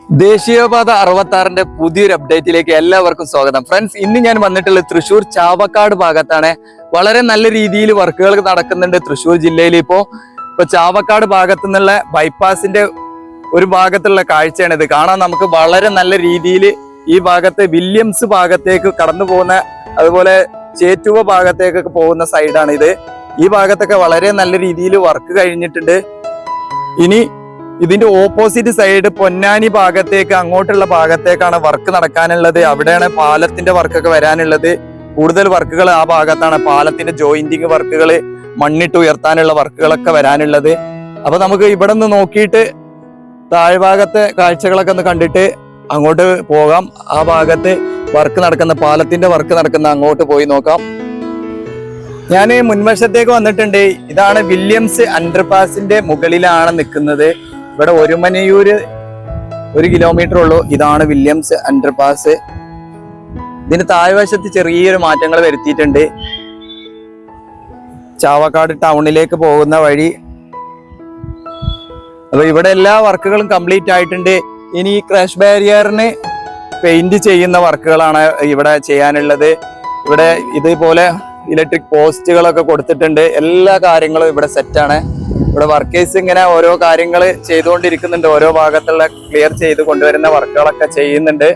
ദേശീയപാത 66ന്റെ പുതിയൊരു അപ്ഡേറ്റിലേക്ക് എല്ലാവർക്കും സ്വാഗതം. ഫ്രണ്ട്സ്, ഇന്ന് ഞാൻ വന്നിട്ടുള്ളത് തൃശ്ശൂർ ചാവക്കാട് ഭാഗത്താണ്. വളരെ നല്ല രീതിയിൽ വർക്കുകൾ നടക്കുന്നുണ്ട് തൃശ്ശൂർ ജില്ലയിൽ. ഇപ്പോ ചാവക്കാട് ഭാഗത്തു നിന്നുള്ള ബൈപ്പാസിന്റെ ഒരു ഭാഗത്തുള്ള കാഴ്ചയാണ് ഇത്. കാണാൻ നമുക്ക് വളരെ നല്ല രീതിയിൽ ഈ ഭാഗത്ത് വില്യംസ് ഭാഗത്തേക്ക് കടന്നു പോകുന്ന, അതുപോലെ ചേറ്റുവ ഭാഗത്തേക്കൊക്കെ പോകുന്ന സൈഡാണ് ഇത്. ഈ ഭാഗത്തൊക്കെ വളരെ നല്ല രീതിയിൽ വർക്ക് കഴിഞ്ഞിട്ടുണ്ട്. ഇനി ഇതിന്റെ ഓപ്പോസിറ്റ് സൈഡ് പൊന്നാനി ഭാഗത്തേക്ക്, അങ്ങോട്ടുള്ള ഭാഗത്തേക്കാണ് വർക്ക് നടക്കാനുള്ളത്. അവിടെയാണ് പാലത്തിന്റെ വർക്കൊക്കെ വരാനുള്ളത്. കൂടുതൽ വർക്കുകൾ ആ ഭാഗത്താണ്. പാലത്തിന്റെ ജോയിന്റിങ് വർക്കുകൾ, മണ്ണിട്ട് ഉയർത്താനുള്ള വർക്കുകളൊക്കെ വരാനുള്ളത്. അപ്പൊ നമുക്ക് ഇവിടെ നിന്ന് നോക്കിയിട്ട് താഴ്ഭാഗത്തെ കാഴ്ചകളൊക്കെ ഒന്ന് കണ്ടിട്ട് അങ്ങോട്ട് പോകാം. ആ ഭാഗത്ത് വർക്ക് നടക്കുന്ന, പാലത്തിന്റെ വർക്ക് നടക്കുന്ന അങ്ങോട്ട് പോയി നോക്കാം. ഞാൻ മുൻവശത്തേക്ക് വന്നിട്ടുണ്ട്. ഇതാണ് വില്യംസ് അണ്ടർപാസിന്റെ മുകളിലാണ് നിൽക്കുന്നത്. ഇവിടെ ഒരുമനയൂര് 1 കിലോമീറ്റർ ഉള്ളൂ. ഇതാണ് വില്യംസ് അണ്ടർപാസ്. ഇതിന് താഴ്വശത്ത് ചെറിയൊരു മാറ്റങ്ങൾ വരുത്തിയിട്ടുണ്ട്. ചാവക്കാട് ടൗണിലേക്ക് പോകുന്ന വഴി. അപ്പൊ ഇവിടെ എല്ലാ വർക്കുകളും കംപ്ലീറ്റ് ആയിട്ടുണ്ട്. ഇനി ഈ ക്രാഷ് ബാരിയറിന് പെയിന്റ് ചെയ്യുന്ന വർക്കുകളാണ് ഇവിടെ ചെയ്യാനുള്ളത്. ഇവിടെ ഇതേപോലെ ഇലക്ട്രിക് പോസ്റ്റുകളൊക്കെ കൊടുത്തിട്ടുണ്ട്. എല്ലാ കാര്യങ്ങളും ഇവിടെ സെറ്റാണ്. ഇവിടെ വർക്കേഴ്സ് ഇങ്ങനെ ഓരോ കാര്യങ്ങൾ ചെയ്തുകൊണ്ടിരിക്കുന്നുണ്ട്. ഓരോ ഭാഗത്തുള്ള ക്ലിയർ ചെയ്ത് കൊണ്ടുവരുന്ന വർക്കുകളൊക്കെ ചെയ്യുന്നുണ്ട്.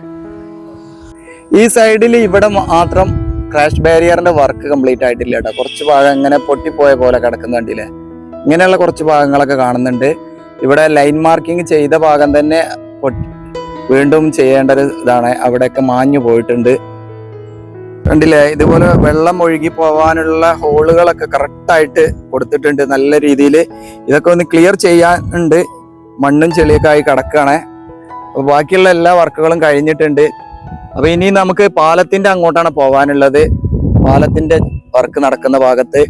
ഈ സൈഡിൽ ഇവിടെ മാത്രം ക്രാഷ് ബാരിയറിന്റെ വർക്ക് കംപ്ലീറ്റ് ആയിട്ടില്ല കേട്ടോ. കുറച്ച് ഭാഗം ഇങ്ങനെ പൊട്ടിപ്പോയ പോലെ കിടക്കുന്നുണ്ടല്ലേ. ഇങ്ങനെയുള്ള കുറച്ച് ഭാഗങ്ങളൊക്കെ കാണുന്നുണ്ട്. ഇവിടെ ലൈൻ മാർക്കിംഗ് ചെയ്ത ഭാഗം തന്നെ വീണ്ടും ചെയ്യേണ്ട ഒരു ഇതാണ്. അവിടെയൊക്കെ മാഞ്ഞു പോയിട്ടുണ്ട്. കണ്ടില്ലേ, ഇതുപോലെ വെള്ളം ഒഴുകി പോവാനുള്ള ഹോളുകളൊക്കെ കറക്റ്റായിട്ട് കൊടുത്തിട്ടുണ്ട് നല്ല രീതിയിൽ. ഇതൊക്കെ ഒന്ന് ക്ലിയർ ചെയ്യാനുണ്ട്. മണ്ണും ചെളിയൊക്കെ ആയി കിടക്കുകയാണ്. അപ്പൊ ബാക്കിയുള്ള എല്ലാ വർക്കുകളും കഴിഞ്ഞിട്ടുണ്ട്. അപ്പൊ ഇനി നമുക്ക് പാലത്തിന്റെ അങ്ങോട്ടാണ് പോവാനുള്ളത്. പാലത്തിന്റെ വർക്ക് നടക്കുന്ന ഭാഗത്ത്.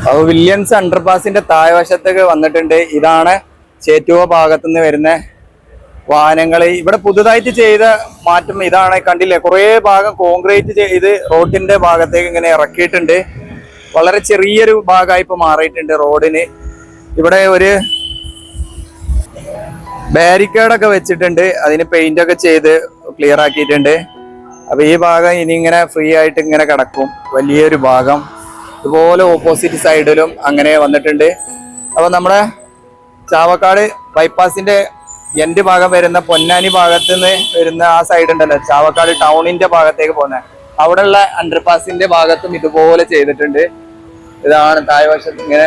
അപ്പൊ വില്യംസ് അണ്ടർപാസിന്റെ താഴ്വശത്തേക്ക് വന്നിട്ടുണ്ട്. ഇതാണ് ചേറ്റുവ ഭാഗത്തുനിന്ന് വരുന്ന വാഹനങ്ങൾ. ഇവിടെ പുതുതായിട്ട് ചെയ്ത മാറ്റം ഇതാണ്. കണ്ടില്ലേ, കുറേ ഭാഗം കോൺക്രീറ്റ് ചെയ്ത് റോഡിന്റെ ഭാഗത്തേക്ക് ഇങ്ങനെ ഇറക്കിയിട്ടുണ്ട്. വളരെ ചെറിയൊരു ഭാഗമായി ഇപ്പൊ മാറിയിട്ടുണ്ട് റോഡിന്. ഇവിടെ ഒരു ബാരിക്കേഡൊക്കെ വെച്ചിട്ടുണ്ട്. അതിന് പെയിന്റ് ഒക്കെ ചെയ്ത് ക്ലിയർ ആക്കിയിട്ടുണ്ട്. അപ്പൊ ഈ ഭാഗം ഇനി ഇങ്ങനെ ഫ്രീ ആയിട്ട് ഇങ്ങനെ കിടക്കും. വലിയൊരു ഭാഗം ഇതുപോലെ ഓപ്പോസിറ്റ് സൈഡിലും അങ്ങനെ വന്നിട്ടുണ്ട്. അപ്പൊ നമ്മുടെ ചാവക്കാട് ബൈപ്പാസിന്റെ എൻഡ് ഭാഗം വരുന്ന പൊന്നാനി ഭാഗത്ത് നിന്ന് വരുന്ന ആ സൈഡ് ഉണ്ടല്ലോ, ചാവക്കാട് ടൗണിന്റെ ഭാഗത്തേക്ക് പോകുന്ന അവിടെയുള്ള അണ്ടർപാസിന്റെ ഭാഗത്തും ഇതുപോലെ ചെയ്തിട്ടുണ്ട്. ഇതാണ് താഴ്വശത്ത് ഇങ്ങനെ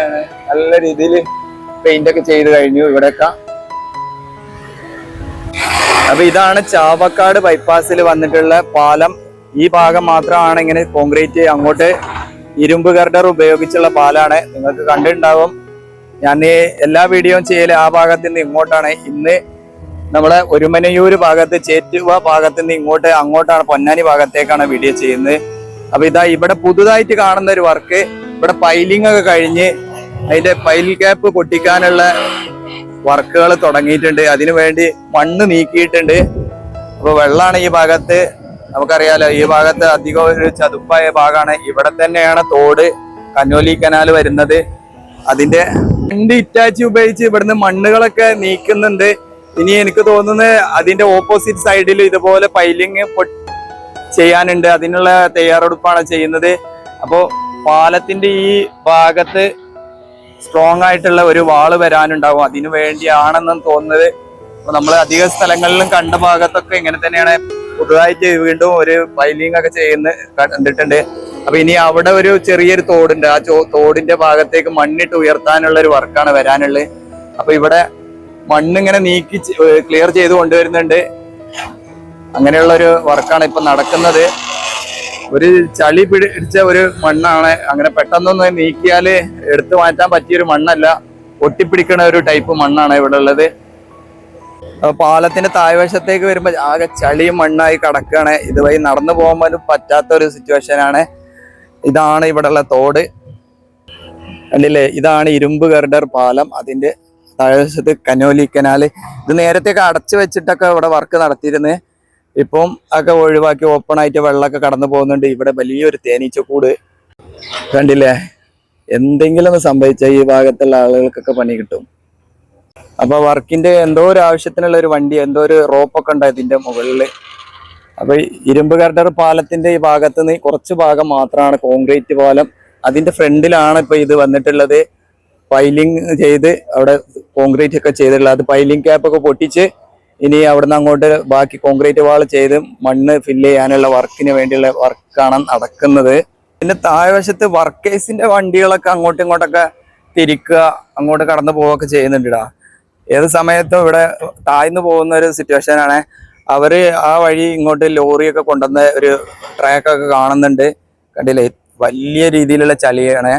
നല്ല രീതിയിൽ പെയിന്റ് ഒക്കെ ചെയ്ത് കഴിഞ്ഞു ഇവിടെയൊക്കെ. അപ്പൊ ഇതാണ് ചാവക്കാട് ബൈപ്പാസിൽ വന്നിട്ടുള്ള പാലം. ഈ ഭാഗം മാത്രമാണ് ഇങ്ങനെ കോൺക്രീറ്റ്, അങ്ങോട്ട് ഇരുമ്പ് ഗർഡർ ഉപയോഗിച്ചുള്ള പാലാണ്. നിങ്ങൾക്ക് കണ്ടിട്ടുണ്ടാവും. ഞാൻ എല്ലാ വീഡിയോയും ചെയ്യല് ആ ഭാഗത്ത് നിന്ന് ഇങ്ങോട്ടാണ്. ഇന്ന് നമ്മളെ ഒരുമനയൂര് ഭാഗത്ത്, ചേറ്റുവ ഭാഗത്ത് നിന്ന് അങ്ങോട്ടാണ് പൊന്നാനി ഭാഗത്തേക്കാണ് വീഡിയോ ചെയ്യുന്നത്. അപ്പൊ ഇതാ ഇവിടെ പുതുതായിട്ട് കാണുന്ന ഒരു വർക്ക്. ഇവിടെ പൈലിംഗ് ഒക്കെ കഴിഞ്ഞ് അതിന്റെ പൈൽ ക്യാപ്പ് പൊട്ടിക്കാനുള്ള വർക്കുകൾ തുടങ്ങിയിട്ടുണ്ട്. അതിനു വേണ്ടി മണ്ണ് നീക്കിയിട്ടുണ്ട്. അപ്പൊ വെള്ളമാണ് ഈ ഭാഗത്ത്. നമുക്കറിയാലോ, ഈ ഭാഗത്ത് അധികം ഒരു ചതുപ്പായ ഭാഗമാണ്. ഇവിടെ തന്നെയാണ് തോട്, കനോലി കനാൽ വരുന്നത്. അതിന്റെ 2 ഇറ്റാച്ചി ഉപയോഗിച്ച് ഇവിടുന്ന് മണ്ണുകളൊക്കെ നീക്കുന്നുണ്ട്. ഇനി എനിക്ക് തോന്നുന്നത് അതിന്റെ ഓപ്പോസിറ്റ് സൈഡിൽ ഇതുപോലെ പൈലിംഗ് ചെയ്യാനുണ്ട്. അതിനുള്ള തയ്യാറെടുപ്പാണ് ചെയ്യുന്നത്. അപ്പോൾ പാലത്തിന്റെ ഈ ഭാഗത്ത് സ്ട്രോങ് ആയിട്ടുള്ള ഒരു വാള് വരാനുണ്ടാവും. അതിനു വേണ്ടിയാണെന്ന് തോന്നുന്നത്. അപ്പൊ നമ്മൾ അധിക സ്ഥലങ്ങളിലും കണ്ട ഭാഗത്തൊക്കെ ഇങ്ങനെ തന്നെയാണ്. പുതുതായിട്ട് വീണ്ടും ഒരു പൈലിംഗ് ഒക്കെ കണ്ടിട്ടുണ്ട്. അപ്പൊ ഇനി അവിടെ ഒരു ചെറിയൊരു തോടുണ്ട്. ആ തോടിന്റെ ഭാഗത്തേക്ക് മണ്ണിട്ട് ഉയർത്താനുള്ള ഒരു വർക്കാണ് വരാനുള്ളത്. അപ്പൊ ഇവിടെ മണ്ണിങ്ങനെ നീക്കി ക്ലിയർ ചെയ്ത് കൊണ്ടുവരുന്നുണ്ട്. അങ്ങനെയുള്ള ഒരു വർക്കാണ് ഇപ്പൊ നടക്കുന്നത്. ഒരു ചളി പിടിച്ച ഒരു മണ്ണാണ്. അങ്ങനെ പെട്ടെന്നൊന്ന് നീക്കിയാൽ എടുത്തു മാറ്റാൻ പറ്റിയൊരു മണ്ണല്ല. ഒട്ടിപ്പിടിക്കുന്ന ഒരു ടൈപ്പ് മണ്ണാണ് ഇവിടെ ഉള്ളത്. പാലത്തിന്റെ താഴ്വശത്തേക്ക് വരുമ്പോ ആകെ ചളിയും മണ്ണായി കിടക്കുകയാണ്. ഇതുവഴി നടന്നു പോകാൻ പോലും പറ്റാത്ത ഒരു സിറ്റുവേഷനാണ്. ഇതാണ് ഇവിടെ ഉള്ള തോട്. കണ്ടില്ലേ, ഇതാണ് ഇരുമ്പ് ഗർഡർ പാലം. അതിന്റെ താഴ്വശത്ത് കനോലി കനാല്. ഇത് നേരത്തെയൊക്കെ അടച്ചു വെച്ചിട്ടൊക്കെ ഇവിടെ വർക്ക് നടത്തിയിരുന്നത്. ഇപ്പം ഒക്കെ ഒഴിവാക്കി ഓപ്പൺ ആയിട്ട് വെള്ളമൊക്കെ കടന്നു പോകുന്നുണ്ട്. ഇവിടെ വലിയൊരു തേനീച്ചക്കൂട് കണ്ടില്ലേ. എന്തെങ്കിലും ഒന്ന് സംഭവിച്ചാൽ ഈ ഭാഗത്തുള്ള ആളുകൾക്കൊക്കെ പണി കിട്ടും. അപ്പൊ വർക്കിന്റെ എന്തോ ഒരു ആവശ്യത്തിനുള്ള ഒരു വണ്ടി, എന്തോ ഒരു റോപ്പൊക്കെ ഉണ്ട് ഇതിന്റെ മുകളില്. അപ്പൊ ഇരുമ്പ് ഗർഡർ പാലത്തിന്റെ ഈ ഭാഗത്ത് നിന്ന് കുറച്ച് ഭാഗം മാത്രമാണ് കോൺക്രീറ്റ് പാലം. അതിന്റെ ഫ്രണ്ടിലാണ് ഇപ്പൊ ഇത് വന്നിട്ടുള്ളത്. പൈലിംഗ് ചെയ്ത് അവിടെ കോൺക്രീറ്റ് ഒക്കെ ചെയ്തിട്ടുള്ളത്. അത് പൈലിംഗ് ക്യാപ്പ് ഒക്കെ പൊട്ടിച്ച് ഇനി അവിടുന്ന് അങ്ങോട്ട് ബാക്കി കോൺക്രീറ്റ് വാൾ ചെയ്ത് മണ്ണ് ഫില്ല് ചെയ്യാനുള്ള വർക്കിന് വേണ്ടിയുള്ള വർക്കാണ് നടക്കുന്നത്. പിന്നെ താഴ്വശത്ത് വർക്കേഴ്സിന്റെ വണ്ടികളൊക്കെ അങ്ങോട്ടും ഇങ്ങോട്ടൊക്കെ തിരിക്കുക, അങ്ങോട്ട് കടന്നു പോവുകയൊക്കെ ചെയ്യുന്നുണ്ടാ. ഏത് സമയത്തും ഇവിടെ താഴ്ന്നു പോകുന്ന ഒരു സിറ്റുവേഷൻ ആണ്. അവര് ആ വഴി ഇങ്ങോട്ട് ലോറിയൊക്കെ കൊണ്ടുവന്ന ഒരു ട്രാക്കൊക്കെ കാണുന്നുണ്ട്. കണ്ടില്ലേ, വലിയ രീതിയിലുള്ള ചളിയാണ്.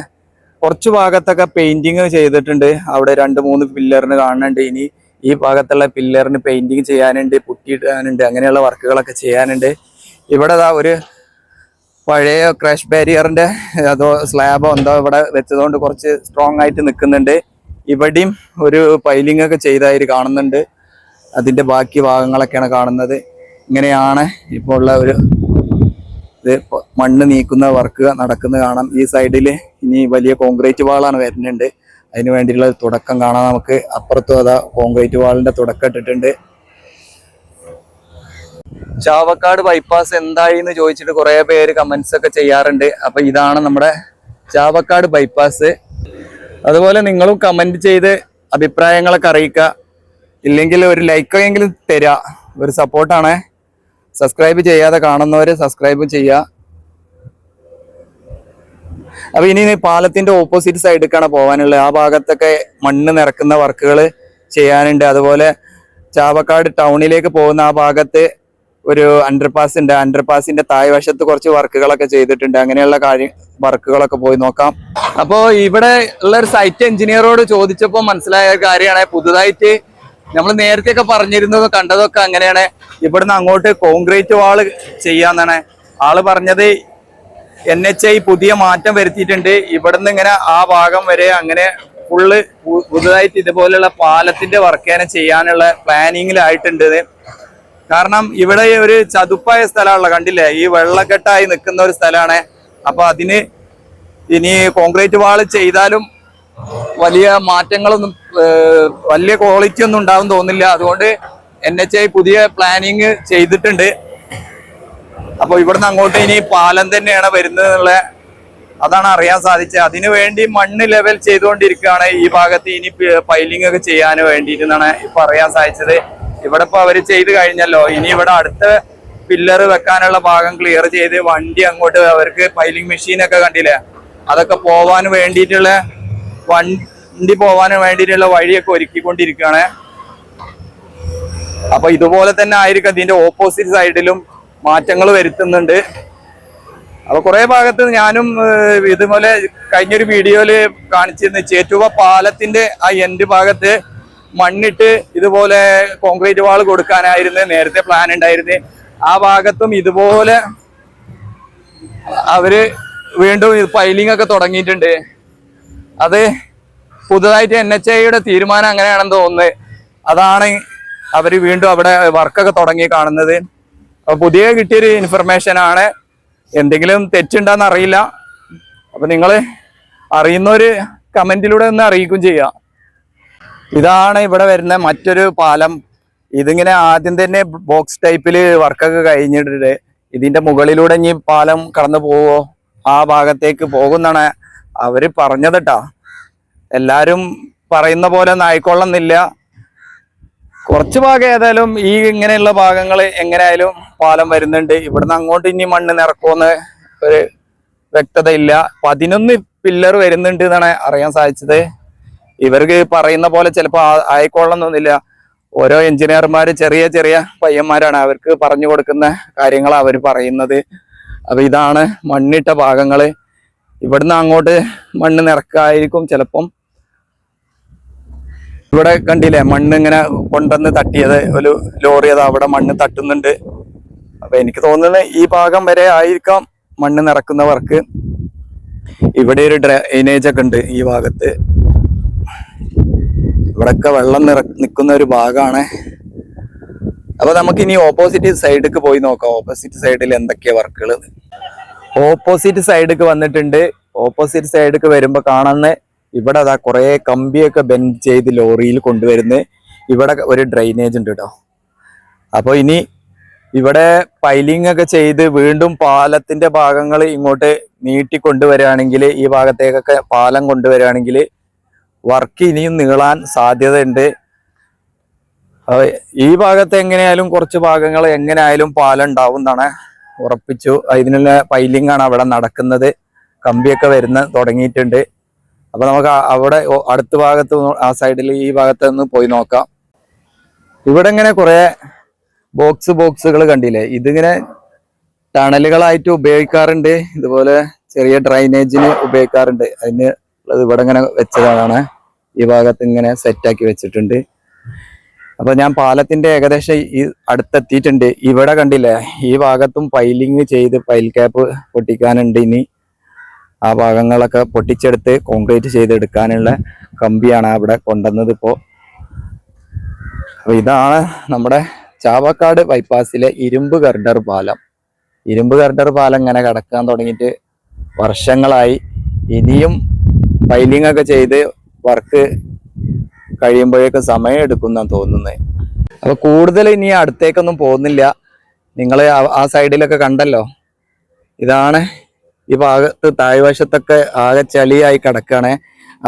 കുറച്ച് ഭാഗത്തൊക്കെ പെയിന്റിങ് ചെയ്തിട്ടുണ്ട്. അവിടെ 2-3 പില്ലറിന് കാണുന്നുണ്ട്. ഇനി ഈ ഭാഗത്തുള്ള പില്ലറിന് പെയിന്റിങ് ചെയ്യാനുണ്ട്, പുട്ടിയിടാനുണ്ട്, അങ്ങനെയുള്ള വർക്കുകളൊക്കെ ചെയ്യാനുണ്ട്. ഇവിടെ ഒരു പഴയ ക്രാഷ് ബാരിയറിന്റെ അതോ സ്ലാബോ എന്തോ ഇവിടെ വെച്ചതുകൊണ്ട് കുറച്ച് സ്ട്രോങ് ആയിട്ട് നിൽക്കുന്നുണ്ട്. ഇവിടെയും ഒരു പൈലിംഗ് ഒക്കെ ചെയ്തായിട്ട് കാണുന്നുണ്ട്. അതിന്റെ ബാക്കി ഭാഗങ്ങളൊക്കെയാണ് കാണുന്നത്. ഇങ്ങനെയാണ് ഇപ്പോൾ ഉള്ള ഒരു മണ്ണ് നീക്കുന്ന വർക്ക് നടക്കുന്നത് കാണാം. ഈ സൈഡിൽ ഇനി വലിയ കോൺക്രീറ്റ് വാളാണ് വരുന്നുണ്ട്. അതിന് വേണ്ടിയുള്ള തുടക്കം കാണാം നമുക്ക്. അപ്പുറത്തും അതാ കോൺക്രീറ്റ് വാളിന്റെ തുടക്കം ഇട്ടിട്ടുണ്ട്. ചാവക്കാട് ബൈപ്പാസ് എന്തായി എന്ന് ചോദിച്ചിട്ട് കുറെ പേര് കമന്റ്സ് ഒക്കെ ചെയ്യാറുണ്ട്. അപ്പൊ ഇതാണ് നമ്മുടെ ചാവക്കാട് ബൈപ്പാസ്. അതുപോലെ നിങ്ങളും കമന്റ് ചെയ്ത് അഭിപ്രായങ്ങളൊക്കെ അറിയിക്കുക. ഇല്ലെങ്കിൽ ഒരു ലൈക്കോ എങ്കിലും തരിക, ഒരു സപ്പോർട്ടാണ്. സബ്സ്ക്രൈബ് ചെയ്യാതെ കാണുന്നവര് സബ്സ്ക്രൈബ് ചെയ്യുക. അപ്പൊ ഇനി പാലത്തിന്റെ ഓപ്പോസിറ്റ് സൈഡിലേക്കാണ് പോകാനുള്ളത്. ആ ഭാഗത്തൊക്കെ മണ്ണ് നിറക്കുന്ന വർക്കുകൾ ചെയ്യാനുണ്ട്. അതുപോലെ ചാവക്കാട് ടൗണിലേക്ക് പോകുന്ന ആ ഭാഗത്ത് ഒരു അണ്ടർപാസ് ഉണ്ട്. അണ്ടർപാസിന്റെ താഴ്വശത്ത് കുറച്ച് വർക്കുകളൊക്കെ ചെയ്തിട്ടുണ്ട്. അങ്ങനെയുള്ള വർക്കുകളൊക്കെ പോയി നോക്കാം. അപ്പോ ഇവിടെ ഉള്ള ഒരു സൈറ്റ് എഞ്ചിനീയറോട് ചോദിച്ചപ്പോൾ മനസ്സിലായ കാര്യമാണ്, പുതുതായിട്ട് നമ്മൾ നേരത്തെ ഒക്കെ പറഞ്ഞിരുന്നതും കണ്ടതൊക്കെ അങ്ങനെയാണ്. ഇവിടുന്ന് അങ്ങോട്ട് കോൺക്രീറ്റ് വാള് ചെയ്യാന്നാണ് ആള് പറഞ്ഞത്. NHI പുതിയ മാറ്റം വരുത്തിയിട്ടുണ്ട്. ഇവിടുന്ന് ഇങ്ങനെ ആ ഭാഗം വരെ അങ്ങനെ ഫുള്ള് പുതുതായിട്ട് ഇതുപോലുള്ള പാലത്തിന്റെ വർക്ക് തന്നെ ചെയ്യാനുള്ള പ്ലാനിങ്ങിലായിട്ടുണ്ട്. കാരണം ഇവിടെ ഒരു ചതുപ്പായ സ്ഥലമാണല്ലോ, കണ്ടില്ലേ, ഈ വെള്ളക്കെട്ടായി നിൽക്കുന്ന ഒരു സ്ഥലമാണ്. അപ്പൊ അതിന് ഇനി കോൺക്രീറ്റ് വാള് ചെയ്താലും വലിയ മാറ്റങ്ങളൊന്നും, വലിയ ക്വാളിറ്റി ഒന്നും ഉണ്ടാവും തോന്നില്ല. അതുകൊണ്ട് NHI പുതിയ പ്ലാനിങ് ചെയ്തിട്ടുണ്ട്. അപ്പൊ ഇവിടുന്ന് അങ്ങോട്ട് ഇനി പാലം തന്നെയാണ് വരുന്നത് എന്നുള്ള അതാണ് അറിയാൻ സാധിച്ചത്. അതിനു വേണ്ടി മണ്ണ് ലെവൽ ചെയ്തുകൊണ്ടിരിക്കുകയാണ്. ഈ ഭാഗത്ത് ഇനി പൈലിംഗ് ഒക്കെ ചെയ്യാൻ വേണ്ടിയിട്ടാണ് ഇപ്പൊ അറിയാൻ സാധിച്ചത്. ഇവിടെ ഇപ്പൊ അവര് ചെയ്ത് കഴിഞ്ഞല്ലോ. ഇനി ഇവിടെ അടുത്ത പില്ലർ വെക്കാനുള്ള ഭാഗം ക്ലിയർ ചെയ്ത് വണ്ടി അങ്ങോട്ട്, അവർക്ക് പൈലിംഗ് മെഷീനൊക്കെ കണ്ടില്ലേ, അതൊക്കെ പോവാൻ വേണ്ടിയിട്ടുള്ള വണ്ടി പോവാൻ വേണ്ടിയിട്ടുള്ള വഴിയൊക്കെ ഒരുക്കിക്കൊണ്ടിരിക്കുകയാണ്. അപ്പൊ ഇതുപോലെ തന്നെ ആയിരിക്കും ഇതിന്റെ ഓപ്പോസിറ്റ് സൈഡിലും മാറ്റങ്ങൾ വരുത്തുന്നുണ്ട്. അപ്പൊ കുറെ ഭാഗത്ത് ഞാനും ഇതുപോലെ കഴിഞ്ഞൊരു വീഡിയോയില് കാണിച്ചിരുന്നു. ചേറ്റുവ പാലത്തിന്റെ ആ എൻഡ് ഭാഗത്ത് മണ്ണിട്ട് ഇതുപോലെ കോൺക്രീറ്റ് വാൾ കൊടുക്കാനായിരുന്നു നേരത്തെ പ്ലാൻ ഉണ്ടായിരുന്നത്. ആ ഭാഗത്തും ഇതുപോലെ അവര് വീണ്ടും പൈലിംഗ് ഒക്കെ തുടങ്ങിയിട്ടുണ്ട്. അത് പുതുതായിട്ട് NHIയുടെ തീരുമാനം അങ്ങനെയാണെന്ന് തോന്നുന്നത്. അതാണ് അവര് വീണ്ടും അവിടെ വർക്കൊക്കെ തുടങ്ങി കാണുന്നത്. അപ്പൊ പുതിയ കിട്ടിയൊരു ഇൻഫർമേഷൻ ആണ്. എന്തെങ്കിലും തെറ്റുണ്ടെന്ന് അറിയില്ല. അപ്പൊ നിങ്ങള് അറിയുന്നവര് കമന്റിലൂടെ ഒന്ന് അറിയിക്കും ചെയ്യാം. ഇതാണ് ഇവിടെ വരുന്ന മറ്റൊരു പാലം. ഇതിങ്ങനെ ആദ്യം തന്നെ ബോക്സ് ടൈപ്പില് വർക്കൊക്കെ കഴിഞ്ഞിട്ടുണ്ട്. ഇതിന്റെ മുകളിലൂടെ ഇനി പാലം കടന്നു പോവോ, ആ ഭാഗത്തേക്ക് പോകുന്നാണ് അവര് പറഞ്ഞത് ട്ടാ. എല്ലാരും പറയുന്ന പോലെ ഒന്നും ആയിക്കൊള്ളുന്നില്ല. കുറച്ച് ഭാഗം ഏതായാലും ഈ ഇങ്ങനെയുള്ള ഭാഗങ്ങൾ എങ്ങനെയായാലും പാലം വരുന്നുണ്ട്. ഇവിടുന്ന് അങ്ങോട്ട് ഇനി മണ്ണ് നിറക്കുമെന്ന് ഒരു വ്യക്തത ഇല്ല. 11 പില്ലർ വരുന്നുണ്ട് എന്നാണ് അറിയാൻ സാധിച്ചത്. ഇവർക്ക് പറയുന്ന പോലെ ചിലപ്പോൾ ആയിക്കൊള്ളുന്നൊന്നുമില്ല. ഓരോ എഞ്ചിനീയർമാര് ചെറിയ ചെറിയ പയ്യന്മാരാണ്, അവർക്ക് പറഞ്ഞു കൊടുക്കുന്ന കാര്യങ്ങൾ അവർ പറയുന്നത്. അപ്പൊ ഇതാണ് മണ്ണിട്ട ഭാഗങ്ങള്. ഇവിടുന്ന് അങ്ങോട്ട് മണ്ണ് നിറക്കായിരിക്കും ചിലപ്പം. ഇവിടെ കണ്ടില്ലേ മണ്ണ് ഇങ്ങനെ കൊണ്ടുവന്ന് തട്ടിയത്, ഒരു ലോറി അത് അവിടെ മണ്ണ് തട്ടുന്നുണ്ട്. അപ്പൊ എനിക്ക് തോന്നുന്നത് ഈ ഭാഗം വരെ ആയിരിക്കാം മണ്ണ് നിറക്കുന്ന വർക്ക്. ഇവിടെ ഒരു ഡ്രെയിനേജ് ഒക്കെ ഉണ്ട് ഈ ഭാഗത്ത്. ഇവിടൊക്കെ വെള്ളം നിൽക്കുന്ന ഒരു ഭാഗമാണ്. അപ്പൊ നമുക്ക് ഇനി ഓപ്പോസിറ്റ് സൈഡിലേക്ക് പോയി നോക്കാം. ഓപ്പോസിറ്റ് സൈഡിൽ എന്തൊക്കെയാ വർക്കുകൾ. ഓപ്പോസിറ്റ് സൈഡിലേക്ക് വന്നിട്ടുണ്ട്. ഓപ്പോസിറ്റ് സൈഡിലേക്ക് വരുമ്പോ കാണുന്ന ഇവിടെ അതാ കുറെ കമ്പിയൊക്കെ ബെൻഡ് ചെയ്ത് ലോറിയിൽ കൊണ്ടുവരുന്നത്. ഇവിടെ ഒരു ഡ്രെയിനേജ് ഉണ്ട് കേട്ടോ. അപ്പൊ ഇനി ഇവിടെ പൈലിംഗ് ഒക്കെ ചെയ്ത് വീണ്ടും പാലത്തിന്റെ ഭാഗങ്ങൾ ഇങ്ങോട്ട് നീട്ടി കൊണ്ടുവരികയാണെങ്കിൽ, ഈ ഭാഗത്തേക്കൊക്കെ പാലം കൊണ്ടുവരികയാണെങ്കിൽ വർക്ക് ഇനിയും നീളാൻ സാധ്യതയുണ്ട്. ഈ ഭാഗത്ത് എങ്ങനെയായാലും കുറച്ച് ഭാഗങ്ങൾ എങ്ങനെയായാലും പാലം ഉണ്ടാവും എന്നാണ് ഉറപ്പിച്ചു. ഇതിനുള്ള പൈലിംഗ് ആണ് അവിടെ നടക്കുന്നത്. കമ്പിയൊക്കെ തുടങ്ങിയിട്ടുണ്ട്. അപ്പൊ നമുക്ക് അവിടെ അടുത്ത ഭാഗത്ത് ആ സൈഡിൽ ഈ ഭാഗത്ത് നിന്ന് പോയി നോക്കാം. ഇവിടെ ഇങ്ങനെ കുറെ ബോക്സുകൾ കണ്ടില്ലേ, ഇതിങ്ങനെ ടണലുകളായിട്ട് ഉപയോഗിക്കാറുണ്ട്. ഇതുപോലെ ചെറിയ ഡ്രൈനേജിന് ഉപയോഗിക്കാറുണ്ട്. അതിന് ഇവിടെ ഇങ്ങനെ വെച്ചതാണ്. ഈ ഭാഗത്ത് ഇങ്ങനെ സെറ്റാക്കി വെച്ചിട്ടുണ്ട്. അപ്പൊ ഞാൻ പാലത്തിന്റെ ഏകദേശം ഈ അടുത്തെത്തിയിട്ടുണ്ട്. ഇവിടെ കണ്ടില്ലേ, ഈ ഭാഗത്തും പൈലിംഗ് ചെയ്ത് പൈൽ ക്യാപ്പ് പൊട്ടിക്കാനുണ്ട്. ഇനി ആ ഭാഗങ്ങളൊക്കെ പൊട്ടിച്ചെടുത്ത് കോൺക്രീറ്റ് ചെയ്തെടുക്കാനുള്ള കമ്പിയാണ് അവിടെ കൊണ്ടുവന്നത് ഇപ്പോ. അപ്പൊ ഇതാണ് നമ്മുടെ ചാവക്കാട് ബൈപ്പാസിലെ ഇരുമ്പ് ഗർഡർ പാലം. ഇരുമ്പ് ഗർഡർ പാലം ഇങ്ങനെ കിടക്കാൻ തുടങ്ങിയിട്ട് വർഷങ്ങളായി. ഇനിയും പൈലിംഗ് ഒക്കെ ചെയ്ത് വർക്ക് കഴിയുമ്പോഴേക്കും സമയം എടുക്കുന്നാണ് തോന്നുന്നത്. അപ്പൊ കൂടുതൽ ഇനി അടുത്തേക്കൊന്നും പോകുന്നില്ല. നിങ്ങൾ ആ സൈഡിലൊക്കെ കണ്ടല്ലോ, ഇതാണ് ഈ ഭാഗത്ത് താഴ്വശത്തൊക്കെ ആകെ ചളിയായി കിടക്കുകയാണ്.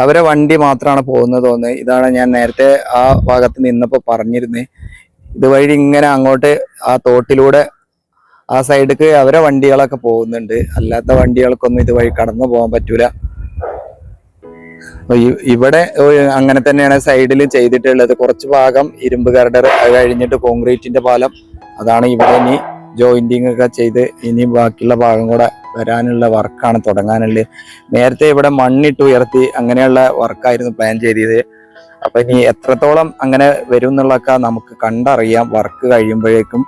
അവരെ വണ്ടി മാത്രമാണ് പോകുന്നത് തോന്നുന്നത്. ഇതാണ് ഞാൻ നേരത്തെ ആ ഭാഗത്ത് നിന്നപ്പോൾ പറഞ്ഞിരുന്നത്. ഇതുവഴി ഇങ്ങനെ അങ്ങോട്ട് ആ തോട്ടിലൂടെ ആ സൈഡിക്ക് അവരെ വണ്ടികളൊക്കെ പോകുന്നുണ്ട്. അല്ലാത്ത വണ്ടികൾക്കൊന്നും ഇതുവഴി കടന്നു പോകാൻ പറ്റൂല. ഇവിടെ അങ്ങനെ തന്നെയാണ് സൈഡിൽ ചെയ്തിട്ടുള്ളത്. കുറച്ച് ഭാഗം ഇരുമ്പ് ഗർഡർ, അത് കഴിഞ്ഞിട്ട് കോൺക്രീറ്റിന്റെ പാലം. അതാണ് ഇവിടെ ഇനി ജോയിന്റിങ് ഒക്കെ ചെയ്ത് ഇനി ബാക്കിയുള്ള ഭാഗം കൂടെ വരാനുള്ള വർക്കാണ് തുടങ്ങാനുള്ളത്. നേരത്തെ ഇവിടെ മണ്ണിട്ട് ഉയർത്തി അങ്ങനെയുള്ള വർക്കായിരുന്നു പ്ലാൻ ചെയ്തത്. അപ്പൊ ഇനി എത്രത്തോളം അങ്ങനെ വരും എന്നുള്ളതൊക്കെ നമുക്ക് കണ്ടറിയാം വർക്ക് കഴിയുമ്പോഴേക്കും.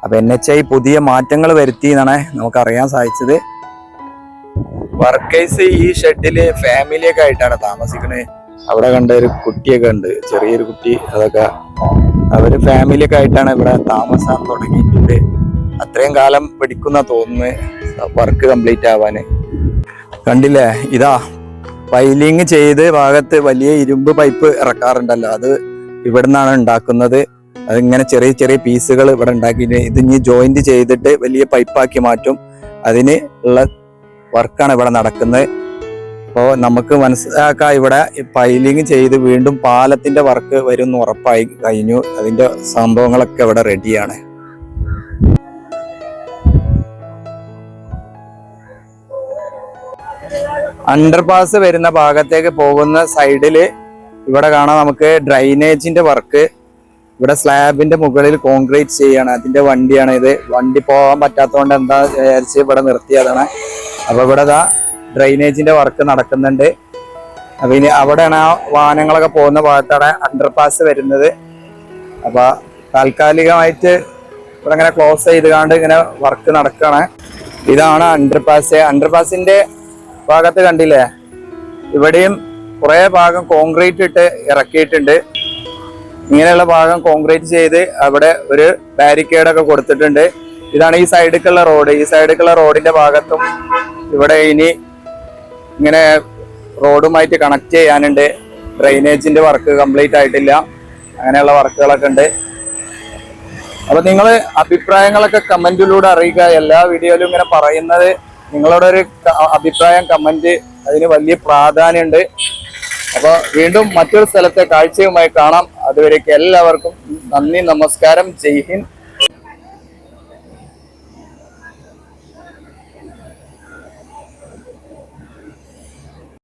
അപ്പൊ NHI പുതിയ മാറ്റങ്ങൾ വരുത്തി എന്നാണ് നമുക്ക് അറിയാൻ സാധിച്ചത്. വർക്കേഴ്സ് ഈ ഷെഡില് ഫാമിലിയൊക്കെ ആയിട്ടാണ് താമസിക്കുന്നത്. അവിടെ കണ്ട ഒരു കുട്ടിയൊക്കെ ഉണ്ട്, ചെറിയൊരു കുട്ടി. അതൊക്കെ അവര് ഫാമിലിയൊക്കെ ആയിട്ടാണ് ഇവിടെ താമസം തുടങ്ങിയിട്ടുണ്ട്. അത്രയും കാലം പിടിക്കുന്ന തോന്നുന്നു വർക്ക് കംപ്ലീറ്റ് ആവാന്. കണ്ടില്ലേ, ഇതാ പൈലിംഗ് ചെയ്ത് ഭാഗത്ത് വലിയ ഇരുമ്പ് പൈപ്പ് ഇറക്കാറുണ്ടല്ലോ, അത് ഇവിടെ നിന്നാണ് ഉണ്ടാക്കുന്നത്. അതിങ്ങനെ ചെറിയ ചെറിയ പീസുകൾ ഇവിടെ ഉണ്ടാക്കിയിട്ട് ഇത് ഇനി ജോയിന്റ് ചെയ്തിട്ട് വലിയ പൈപ്പാക്കി മാറ്റും. അതിന് ഉള്ള വർക്കാണ് ഇവിടെ നടക്കുന്നത്. അപ്പോൾ നമുക്ക് മനസ്സിലാക്കാം, ഇവിടെ പൈലിംഗ് ചെയ്ത് വീണ്ടും പാലത്തിന്റെ വർക്ക് വരും എന്ന് ഉറപ്പായി കഴിഞ്ഞു. അതിന്റെ സംഭവങ്ങളൊക്കെ ഇവിടെ റെഡിയാണ്. അണ്ടർപാസ് വരുന്ന ഭാഗത്തേക്ക് പോകുന്ന സൈഡില് ഇവിടെ കാണാം നമുക്ക് ഡ്രൈനേജിന്റെ വർക്ക്. ഇവിടെ സ്ലാബിന്റെ മുകളിൽ കോൺക്രീറ്റ് ചെയ്യാണ്. അതിന്റെ വണ്ടിയാണ് ഇത്. വണ്ടി പോകാൻ പറ്റാത്തതുകൊണ്ട് എന്താ വിചാരിച്ച് ഇവിടെ നിർത്തിയതാണ്. അപ്പൊ ഇവിടെ ഡ്രൈനേജിന്റെ വർക്ക് നടക്കുന്നുണ്ട്. അപ്പൊ ഇനി അവിടെയാണ് ആ വാഹനങ്ങളൊക്കെ പോകുന്ന ഭാഗത്താണ് അണ്ടർപാസ് വരുന്നത്. അപ്പൊ താൽക്കാലികമായിട്ട് ഇവിടെ ഇങ്ങനെ ക്ലോസ് ചെയ്തുകൊണ്ട് ഇങ്ങനെ വർക്ക് നടക്കുകയാണ്. ഇതാണ് അണ്ടർപാസ്. അണ്ടർപാസിന്റെ ഭാഗത്ത് കണ്ടില്ലേ, ഇവിടെയും കുറെ ഭാഗം കോൺക്രീറ്റ് ഇട്ട് ഇറക്കിയിട്ടുണ്ട്. ഇങ്ങനെയുള്ള ഭാഗം കോൺക്രീറ്റ് ചെയ്ത് അവിടെ ഒരു ബാരിക്കേഡൊക്കെ കൊടുത്തിട്ടുണ്ട്. ഇതാണ് ഈ സൈഡിലേക്കുള്ള റോഡ്. ഈ സൈഡിലേക്കുള്ള റോഡിന്റെ ഭാഗത്തും ഇവിടെ ഇനി ഇങ്ങനെ റോഡുമായിട്ട് കണക്ട് ചെയ്യാനുണ്ട്. ഡ്രൈനേജിന്റെ വർക്ക് കംപ്ലീറ്റ് ആയിട്ടില്ല. അങ്ങനെയുള്ള വർക്കുകളൊക്കെ ഉണ്ട്. അപ്പൊ നിങ്ങൾ അഭിപ്രായങ്ങളൊക്കെ കമന്റിലൂടെ അറിയിക്കുക. എല്ലാ വീഡിയോയിലും ഇങ്ങനെ പറയുന്നത് നിങ്ങളുടെ ഒരു അഭിപ്രായം കമന്റ്, അതിന് വലിയ പ്രാധാന്യമുണ്ട്. അപ്പൊ വീണ്ടും മറ്റൊരു സ്ഥലത്തെ കാഴ്ചയുമായി കാണാം. അതുവരേക്ക് എല്ലാവർക്കും നന്ദി, നമസ്കാരം, ജയ് ഹിന്ദ്.